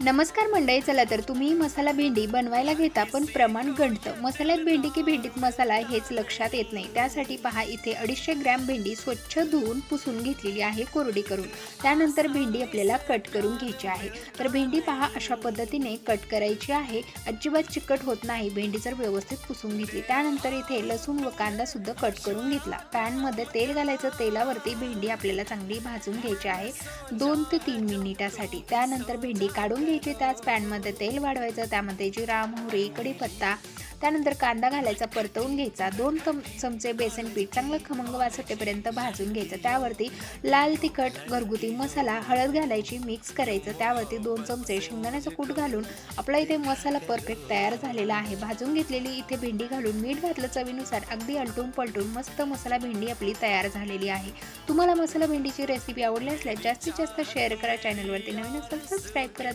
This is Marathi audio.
नमस्कार मंडळी, चला तर तुम्ही मसाला भेंडी बनवायला घेता पण प्रमाण गंडतं. मसाल्यात भेंडी की भेंडीत मसाला हेच लक्षात येत नाही. त्यासाठी पहा, इथे 250 ग्रॅम भेंडी स्वच्छ धुवून पुसून घेतलेली आहे कोरडी करून. त्यानंतर भेंडी आपल्याला कट करून घ्यायची आहे. तर भेंडी पहा अशा पद्धतीने कट करायची आहे. अजिबात चिकट होत नाही भेंडी जर व्यवस्थित पुसून घेतली. त्यानंतर इथे लसूण व कांदा सुद्धा कट करून घेतला. पॅनमध्ये तेल घालायचं, तेलावरती भेंडी आपल्याला चांगली भाजून घ्यायची आहे 2 ते 3 मिनिटासाठी. त्यानंतर भेंडी काढून त्याच पॅनमध्ये तेल वाढवायचं, त्यामध्ये जिरा, मोहरी, कढीपत्ता, त्यानंतर कांदा घालायचा, परतवून घ्यायचा. 2 चमचे बेसन पीठ चांगलं खमंग वास येईपर्यंत भाजून घ्यायचं. त्यावरती लाल तिखट, घरगुती मसाला, हळद घालायची, मिक्स करायचं. त्यावरती 2 चमचे शेंगदाण्याचं कूट घालून आपला इथे मसाला परफेक्ट तयार झालेला आहे. भाजून घेतलेली इथे भेंडी घालून मीठ घातलं चवीनुसार, अगदी अलटून पलटून मस्त मसाला भेंडी आपली तयार झालेली आहे. तुम्हाला मसाला भेंडीची रेसिपी आवडली असल्यास जास्तीत जास्त शेअर करा. चॅनलवरती नवीन असेल सबस्क्राईब करा.